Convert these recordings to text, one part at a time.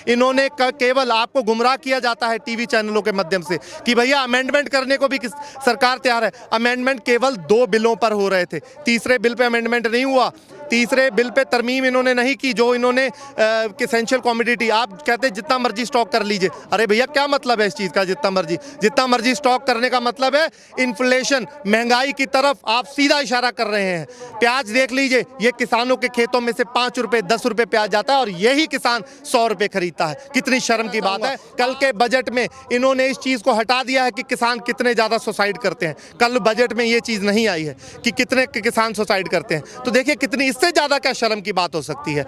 इन्होंने केवल आपको गुमराह किया जाता है टीवी चैनलों के माध्यम से कि भैया अमेंडमेंट करने को भी सरकार तैयार है। अमेंडमेंट केवल 2 बिलों पर हो रहे थे, तीसरे बिल पे अमेंडमेंट नहीं हुआ। तीसरे बिल पे तरमीम इन्होंने नहीं की, जो इन्होंने एसेंशियल कमोडिटी, आप कहते हैं जितना मर्जी स्टॉक कर लीजिए। अरे भैया क्या मतलब है इस चीज़ का, जितना मर्जी स्टॉक करने का मतलब है इन्फ्लेशन, महंगाई की तरफ आप सीधा इशारा कर रहे हैं। प्याज देख लीजिए, ये किसानों के खेतों में से 5 रुपए 10 रुपए प्याज जाता है और यही किसान 100 रुपए खरीदता है। कितनी शर्म की बात है। कल के बजट में इन्होंने इस चीज़ को हटा दिया है कि किसान कितने ज़्यादा सुसाइड करते हैं। कल बजट में ये चीज़ नहीं आई है कि कितने किसान सुसाइड करते हैं। तो देखिए कितनी, इससे ज़्यादा क्या शर्म की बात हो सकती है।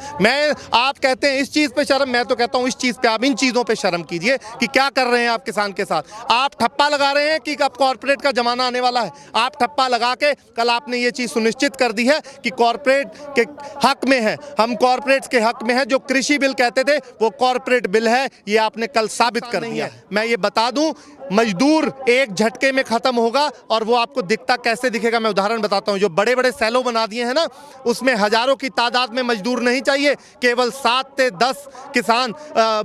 आप कहते हैं इस चीज़ पे शर्म, मैं तो कहता हूँ इस चीज़ पे, आप इन चीज़ों पे शर्म कीजिए कि क्या कर रहे हैं आप किसान के साथ। आप ठप्पा लगा रहे हैं कि अब कॉर्पोरेट का जमाना आने वाला है। आप ठप्पा लगा के कल आपने ये चीज़ सुनिश्चित कर दी है कि कॉर्पोरेट के हक में है, हम कॉर्पोरेट्स के हक में है। जो कृषि बिल कहते थे वो कॉर्पोरेट बिल है, ये आपने कल साबित कर दिया। मैं ये बता दूं, मजदूर एक झटके में खत्म होगा और वो आपको दिखता कैसे दिखेगा, मैं उदाहरण बताता हूं। जो बड़े बड़े सैलो बना दिए हैं ना, उसमें हजारों की तादाद में मजदूर नहीं चाहिए, केवल 7 से 10 किसान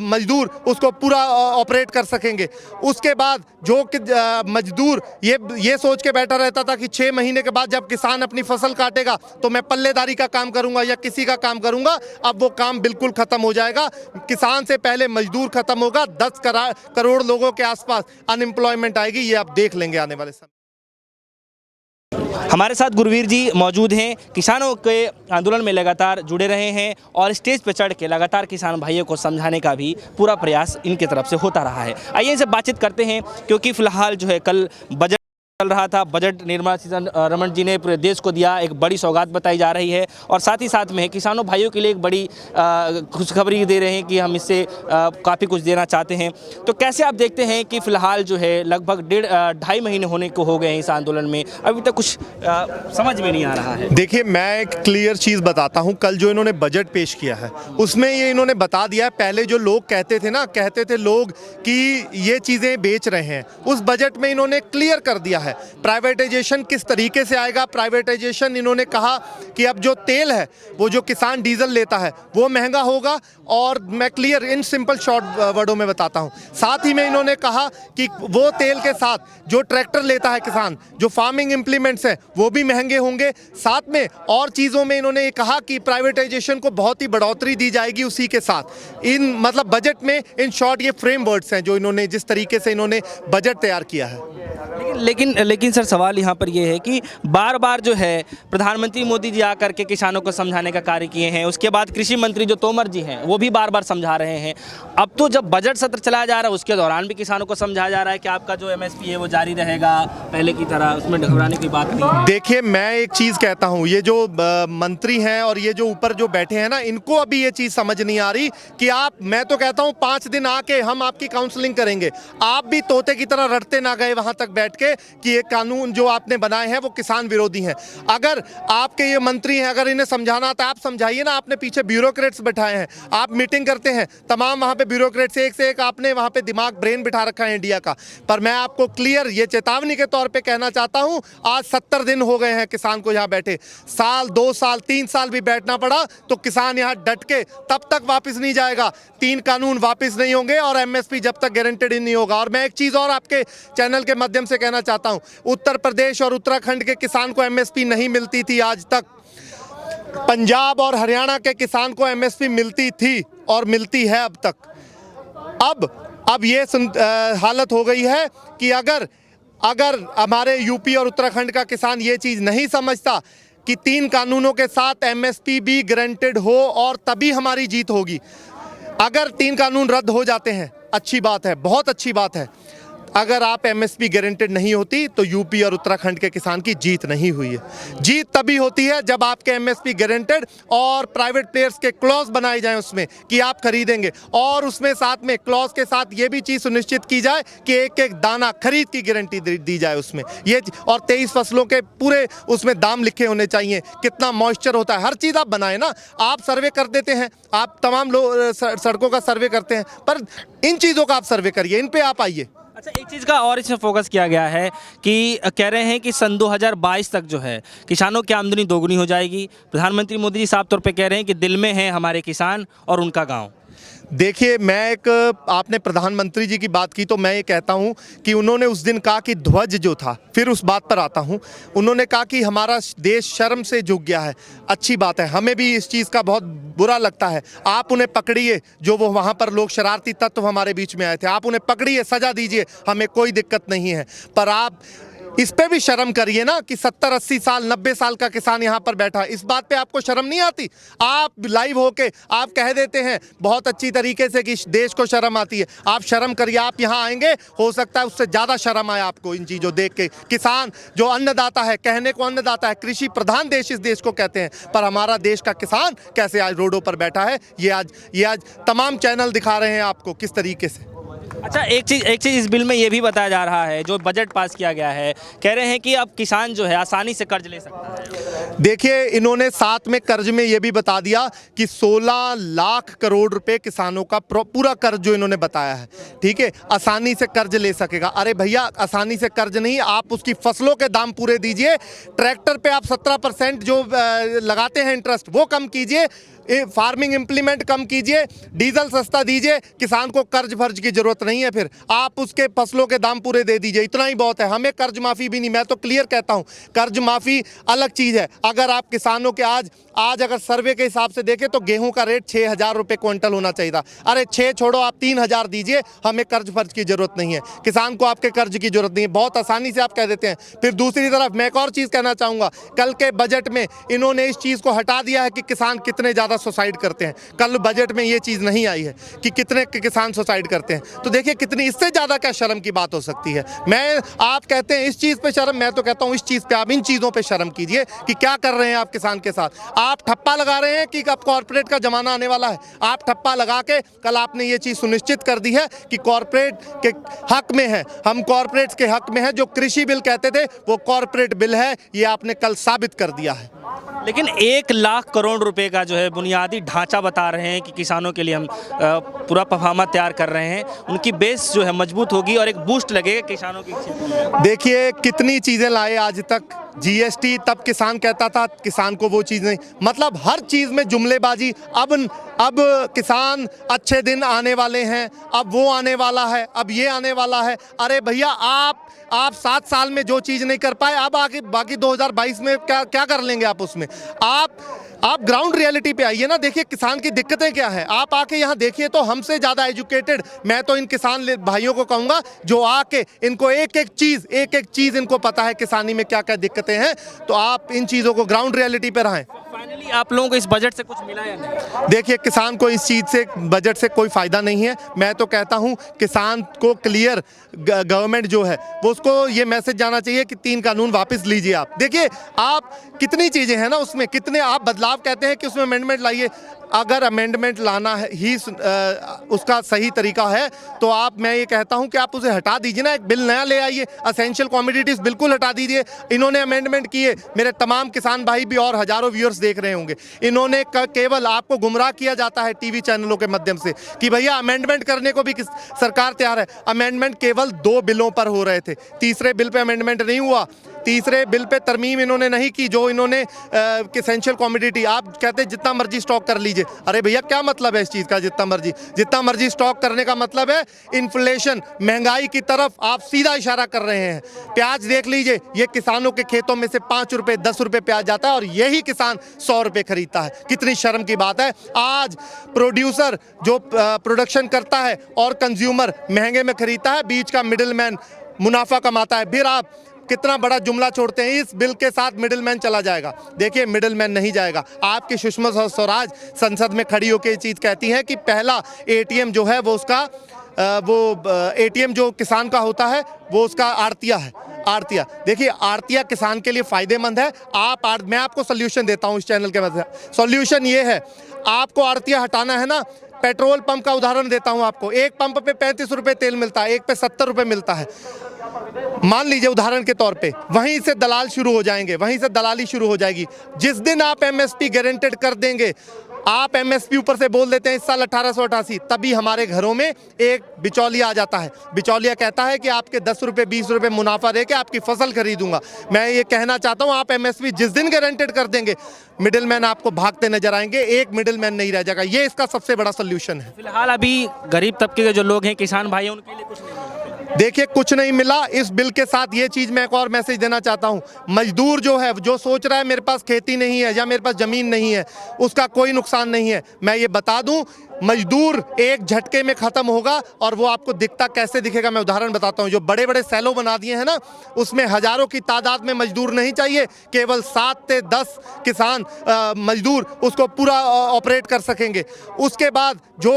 मजदूर उसको पूरा ऑपरेट कर सकेंगे। उसके बाद जो मजदूर ये सोच के बैठा रहता था कि 6 महीने के बाद जब किसान अपनी फसल काटेगा तो मैं पल्लेदारी का काम करूंगा या किसी का काम करूंगा, अब वो काम बिल्कुल खत्म हो जाएगा। किसान से पहले मजदूर खत्म होगा, 10 करोड़ लोगों के आसपास अनएम्प्लॉयमेंट आएगी, ये आप देख लेंगे आने वाले समय। हमारे साथ गुरवीर जी मौजूद हैं, किसानों के आंदोलन में लगातार जुड़े रहे हैं और स्टेज पर चढ़ के लगातार किसान भाइयों को समझाने का भी पूरा प्रयास इनके तरफ से होता रहा है। आइए इनसे बातचीत करते हैं, क्योंकि फिलहाल जो है कल बजट चल रहा था। बजट निर्मला सीतारमण जी ने पूरे देश को दिया, एक बड़ी सौगात बताई जा रही है और साथ ही साथ में किसानों भाइयों के लिए एक बड़ी खुशखबरी दे रहे हैं कि हम इससे काफ़ी कुछ देना चाहते हैं। तो कैसे आप देखते हैं कि फ़िलहाल जो है लगभग 1.5 महीने होने को हो गए हैं इस आंदोलन में, अभी तक कुछ समझ में नहीं आ रहा है। देखिए मैं एक क्लियर चीज़ बताता हूँ, कल जो इन्होंने बजट पेश किया है उसमें ये इन्होंने बता दिया है। पहले जो लोग कहते थे लोग कि ये चीज़ें बेच रहे हैं, उस बजट में इन्होंने क्लियर कर दिया है प्राइवेटाइजेशन किस तरीके से आएगा। प्राइवेटाइजेशन इन्होंने कहा कि अब जो तेल है, वो जो किसान डीजल लेता है वो महंगा होगा, और मैं क्लियर इन सिंपल शॉर्ट वर्डों में बताता हूं। साथ ही में इन्होंने कहा कि वो तेल के साथ जो ट्रैक्टर लेता है किसान, जो फार्मिंग इंप्लीमेंट्स हैं वो भी महंगे होंगे। साथ में और चीज़ों में इन्होंने ये कहा कि प्राइवेटाइजेशन को बहुत ही बढ़ोतरी दी जाएगी उसी के साथ। इन मतलब बजट में इन शॉर्ट ये फ्रेमवर्ड्स हैं जो इन्होंने, जिस तरीके से इन्होंने बजट तैयार किया है। लेकिन सर सवाल यहाँ पर यह है कि बार बार जो है प्रधानमंत्री मोदी जी आकर के किसानों को समझाने का कार्य किए हैं, उसके बाद कृषि मंत्री जो तोमर जी हैं वो भी बार बार समझा रहे हैं। अब तो जब बजट सत्र चलाया जा रहा है उसके दौरान भी किसानों को समझाया जा रहा है कि आपका जो एमएसपी है वो जारी रहेगा पहले की तरह, उसमें घबराने की बात नहीं है। देखिए मैं एक चीज़ कहता हूँ, ये जो मंत्री हैं और ये जो ऊपर जो बैठे हैं ना, इनको अभी ये चीज़ समझ नहीं आ रही कि मैं तो कहता हूँ 5 दिन आके हम आपकी काउंसलिंग करेंगे। आप भी तोते की तरह रटते ना गए वहाँ तक बैठ के कि ये कानून जो आपने बनाए हैं वो किसान विरोधी हैं। अगर आपके ये मंत्री हैं, अगर इन्हें समझाना था आप समझाइए ना। आपने पीछे ब्यूरोक्रेट्स बैठाए हैं, आप मीटिंग करते हैं, तमाम वहाँ पे ब्यूरोक्रेट्स, एक से एक आपने वहाँ पे दिमाग ब्रेन बिठा रखा है इंडिया का। पर मैं आपको क्लियर ये चेतावनी के तौर पे कहना चाहता हूँ, आज 70 दिन हो गए हैं किसान को यहाँ बैठे। साल 2 साल 3 साल भी बैठना पड़ा तो किसान यहाँ डट के तब तक वापस नहीं जाएगा, 3 कानून वापस नहीं होंगे और एमएसपी जब तक गारंटेड ही नहीं होगा। और मैं एक चीज़ और आपके चैनल के माध्यम से कहना चाहता हूँ, उत्तर प्रदेश और उत्तराखंड के किसान को एमएसपी नहीं मिलती थी आज तक, पंजाब और हरियाणा के किसान को एमएसपी मिलती थी और मिलती है अब तक। अब ये हालत हो गई है कि अगर हमारे यूपी और उत्तराखंड का किसान ये चीज़ नहीं समझता कि 3 कानूनों के साथ एमएसपी भी गारंटेड हो और तभी हमारी जीत होगी। अगर 3 कानून रद्द हो जाते हैं, अच्छी बात है, बहुत अच्छी बात है। अगर आप एमएसपी गारंटेड नहीं होती तो यूपी और उत्तराखंड के किसान की जीत नहीं हुई है। जीत तभी होती है जब आपके एमएसपी गारंटेड और प्राइवेट प्लेयर्स के क्लॉज बनाए जाएं उसमें कि आप खरीदेंगे, और उसमें साथ में क्लॉज के साथ ये भी चीज़ सुनिश्चित की जाए कि एक एक दाना खरीद की गारंटी दी जाए उसमें। ये और 23 फसलों के पूरे उसमें दाम लिखे होने चाहिए, कितना मॉइस्चर होता है, हर चीज़ आप बनाए ना। आप सर्वे कर देते हैं, आप तमाम लोग सड़कों का सर्वे करते हैं, पर इन चीज़ों का आप सर्वे करिए, इन पर आप आइए। अच्छा, एक चीज़ का और इसमें फोकस किया गया है कि कह रहे हैं कि सन 2022 तक जो है किसानों की आमदनी दोगुनी हो जाएगी। प्रधानमंत्री मोदी जी साफ तौर पे कह रहे हैं कि दिल में है हमारे किसान और उनका गांव। देखिए, मैं एक आपने प्रधानमंत्री जी की बात की तो मैं ये कहता हूँ कि उन्होंने उस दिन कहा कि ध्वज जो था, फिर उस बात पर आता हूँ, उन्होंने कहा कि हमारा देश शर्म से झुक गया है। अच्छी बात है, हमें भी इस चीज़ का बहुत बुरा लगता है। आप उन्हें पकड़िए, जो वो वहाँ पर लोग शरारती तत्व हमारे बीच में आए थे, आप उन्हें पकड़िए, सजा दीजिए, हमें कोई दिक्कत नहीं है। पर आप इस पे भी शर्म करिए ना कि 70-80 साल 90 साल का किसान यहाँ पर बैठा है, इस बात पे आपको शर्म नहीं आती? आप लाइव होके आप कह देते हैं बहुत अच्छी तरीके से कि देश को शर्म आती है। आप शर्म करिए, आप यहाँ आएंगे, हो सकता है उससे ज़्यादा शर्म आए आपको इन चीज़ों देख के। किसान जो अन्नदाता है, कहने को अन्नदाता है, कृषि प्रधान देश इस देश को कहते हैं, पर हमारा देश का किसान कैसे आज रोडों पर बैठा है, ये आज तमाम चैनल दिखा रहे हैं आपको किस तरीके से। अच्छा, एक चीज़ इस बिल में ये भी बताया जा रहा है, जो बजट पास किया गया है, कह रहे हैं कि अब किसान जो है आसानी से कर्ज ले सकता है। देखिए, इन्होंने साथ में कर्ज में ये भी बता दिया कि 16 लाख करोड़ रुपए किसानों का पूरा कर्ज जो इन्होंने बताया है, ठीक है, आसानी से कर्ज ले सकेगा। अरे भैया, आसानी से कर्ज नहीं, आप उसकी फसलों के दाम पूरे दीजिए। ट्रैक्टर पे आप 17% जो लगाते हैं इंटरेस्ट, वो कम कीजिए, फार्मिंग इम्प्लीमेंट कम कीजिए, डीजल सस्ता दीजिए, किसान को कर्ज भर्ज की जरूरत नहीं है। फिर आप उसके फसलों के दाम पूरे दे दीजिए, इतना ही बहुत है। हमें कर्ज माफ़ी भी नहीं, मैं तो क्लियर कहता हूँ, कर्ज माफ़ी अलग चीज़ है। अगर आप किसानों के आज अगर सर्वे के हिसाब से देखें तो गेहूं का रेट 6,000 रुपये क्विंटल होना चाहिए था। अरे 6 छोड़ो, आप 3,000 दीजिए, हमें कर्ज फर्ज की जरूरत नहीं है, किसान को आपके कर्ज की जरूरत नहीं है। बहुत आसानी से आप कह देते हैं। फिर दूसरी तरफ मैं एक और चीज़ कहना चाहूँगा, कल के बजट में इन्होंने इस चीज़ को हटा दिया है कि किसान कितने ज़्यादा सुसाइड करते हैं। कल बजट में ये चीज़ नहीं आई है कि कितने किसान सुसाइड करते हैं। तो देखिए, कितनी इससे ज़्यादा क्या शर्म की बात हो सकती है। आप कहते हैं इस चीज़ पे शर्म, मैं तो कहता हूँ इस चीज़ पे, आप इन चीज़ों पे शर्म कीजिए कि क्या कर रहे हैं आप किसान के साथ। आप ठप्पा लगा रहे हैं कि अब कॉर्पोरेट का जमाना आने वाला है। आप ठप्पा लगा के कल आपने ये चीज़ सुनिश्चित कर दी है कि कॉर्पोरेट के हक में है, हम कॉर्पोरेट्स के हक में है। जो कृषि बिल कहते थे वो कॉर्पोरेट बिल है, ये आपने कल साबित कर दिया है। लेकिन 1 लाख करोड़ रुपए का जो है बुनियादी ढांचा बता रहे हैं कि किसानों के लिए हम पूरा परफॉर्मा तैयार कर रहे हैं, उनकी बेस जो है मजबूत होगी और एक बूस्ट लगेगा किसानों की क्षेत्र में। देखिए, कितनी चीज़ें लाए आज तक। जीएसटी तब किसान कहता था, किसान को वो चीज़ नहीं, मतलब हर चीज़ में जुमलेबाजी। अब किसान अच्छे दिन आने वाले हैं, अब वो आने वाला है, अब ये आने वाला है। अरे भैया, आप 7 साल में जो चीज़ नहीं कर पाए, अब आगे बाकी 2022 में क्या कर लेंगे आप उसमें। आप ग्राउंड रियलिटी पे आइए ना, देखिए किसान की दिक्कतें क्या है। आप आके यहाँ देखिए तो हमसे ज़्यादा एजुकेटेड मैं तो इन किसान भाइयों को कहूँगा जो आके इनको एक एक चीज़ इनको पता है किसानी में क्या क्या दिक्कतें हैं। तो आप इन चीज़ों को ग्राउंड रियलिटी पे रहें। फाइनली आप लोगों को इस बजट से कुछ मिला या नहीं? देखिए, किसान को इस चीज़ से, बजट से कोई फ़ायदा नहीं है। मैं तो कहता हूँ किसान को क्लियर गवर्नमेंट जो है वो उसको ये मैसेज जाना चाहिए कि 3 कानून वापस लीजिए। आप देखिए, आप कितनी चीज़ें हैं ना उसमें, कितने आप बदलाव कहते हैं कि उसमें अमेंडमेंट लाइए। अगर अमेंडमेंट लाना है ही उसका सही तरीका है तो मैं ये कहता हूं कि आप उसे हटा दीजिए ना, एक बिल नया ले आइए। असेंशियल कमोडिटीज़ बिल्कुल हटा दीजिए। इन्होंने अमेंडमेंट किए, मेरे तमाम किसान भाई भी और हज़ारों व्यूअर्स देख रहे होंगे, इन्होंने केवल आपको गुमराह किया जाता है टीवी चैनलों के माध्यम से कि भैया अमेंडमेंट करने को भी सरकार तैयार है। अमेंडमेंट केवल 2 बिलों पर हो रहे थे, तीसरे बिल पे अमेंडमेंट नहीं हुआ। तीसरे बिल पे तरमीम इन्होंने नहीं की, जो इन्होंने एसेंशियल कमोडिटी, आप कहते हैं जितना मर्जी स्टॉक कर लीजिए। अरे भैया, क्या मतलब है इस चीज़ का जितना मर्जी स्टॉक करने का मतलब है इन्फ्लेशन, महंगाई की तरफ आप सीधा इशारा कर रहे हैं। प्याज देख लीजिए, ये किसानों के खेतों में से 5 रुपये 10 रुपये प्याज जाता है और यही किसान 100 रुपये खरीदता है। कितनी शर्म की बात है। आज प्रोड्यूसर जो प्रोडक्शन करता है और कंज्यूमर महंगे में खरीदता है, बीच का मिडिलमैन मुनाफा कमाता है। फिर आप कितना बड़ा जुमला छोड़ते हैं, इस बिल के साथ मिडिलमैन चला जाएगा। देखिए, मिडिलमैन नहीं जाएगा। आपकी सुषमा स्वराज संसद में खड़ी होकर ये चीज़ कहती है कि पहला एटीएम जो है वो उसका एटीएम जो किसान का होता है वो उसका आड़तिया है। आड़तिया, देखिए, आड़तिया किसान के लिए फ़ायदेमंद है। मैं आपको सोल्यूशन देता हूँ इस चैनल के माध्यम से। सोल्यूशन ये है, आपको आड़तिया हटाना है ना, पेट्रोल पंप का उदाहरण देता हूँ आपको। एक पंप पे 35 रुपये तेल मिलता है, एक पे 70 रुपये मिलता है। मान लीजिए उदाहरण के तौर पे वहीं से दलाल शुरू हो जाएंगे, वहीं से दलाली शुरू हो जाएगी। जिस दिन आप एमएसपी गारंटेड कर देंगे, आप एमएसपी ऊपर से बोल देते हैं इस साल 1888, तभी हमारे घरों में एक बिचौलिया आ जाता है। बिचौलिया कहता है कि आपके 10 रुपये 20 रुपये मुनाफा दे के आपकी फसल खरीदूंगा। मैं ये कहना चाहता हूँ, आप एमएसपी जिस दिन गारंटेड कर देंगे, मिडिलमैन आपको भागते नजर आएंगे, एक मिडिलमैन नहीं रह जाएगा। ये इसका सबसे बड़ा सोल्यूशन है। फिलहाल अभी गरीब तबके के जो लोग हैं, किसान भाई हैं, उनके लिए कुछ नहीं मिला। देखिए, कुछ नहीं मिला। इस बिल के साथ ये चीज़ मैं एक और मैसेज देना चाहता हूँ, मजदूर जो है, जो सोच रहा है मेरे पास खेती नहीं है या मेरे पास ज़मीन नहीं है, उसका कोई नुकसान नहीं है। मैं ये बता दूँ, मजदूर एक झटके में ख़त्म होगा, और वो आपको दिखता कैसे दिखेगा, मैं उदाहरण बताता हूँ। जो बड़े बड़े सैलो बना दिए हैं ना, उसमें हज़ारों की तादाद में मजदूर नहीं चाहिए, केवल 7 से 10 किसान मजदूर उसको पूरा ऑपरेट कर सकेंगे। उसके बाद जो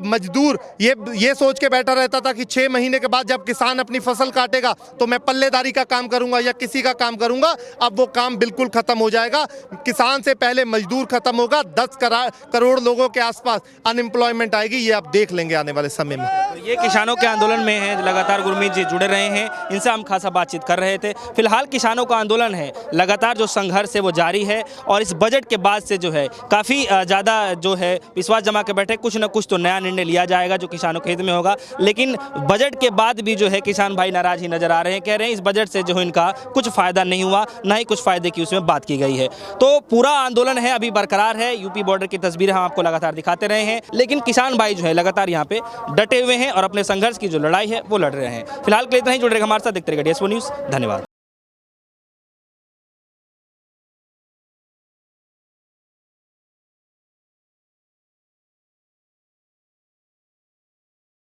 मजदूर ये सोच के बैठा रहता था कि 6 महीने के बाद जब किसान अपनी फसल काटेगा तो मैं पल्लेदारी का काम करूंगा या किसी का काम करूंगा, अब वो काम बिल्कुल ख़त्म हो जाएगा। किसान से पहले मजदूर ख़त्म होगा। 10 करोड़ लोगों के आसपास अनएम्प्लॉयमेंट आएगी, ये आप देख लेंगे आने वाले समय में। तो ये किसानों के आंदोलन में हैं, लगातार गुरमीत जी जुड़े रहे हैं, इनसे हम खासा बातचीत कर रहे थे। फिलहाल किसानों का आंदोलन है, लगातार जो संघर्ष है वो जारी है, और इस बजट के बाद से जो है काफ़ी ज़्यादा जो है विश्वास जमा के बैठे, कुछ ना कुछ तो नया निर्णय लिया जाएगा जो किसानों के हित में होगा। लेकिन बजट के बाद भी जो है किसान भाई नाराज ही नजर आ रहे हैं, कह रहे हैं इस बजट से जो है इनका कुछ फ़ायदा नहीं हुआ, ना ही कुछ फ़ायदे की उसमें बात की गई है। तो पूरा आंदोलन है अभी बरकरार है। यूपी बॉर्डर की तस्वीरें हम आपको लगातार दिखाते रहे हैं, लेकिन किसान भाई जो है लगातार यहाँ पे डटे हुए हैं और अपने संघर्ष की जो लड़ाई है वो लड़ रहे हैं। फिलहाल के लिए इतना ही। जुड़ रहे हमारे साथ, देखते रहिए DS4 न्यूज़। धन्यवाद।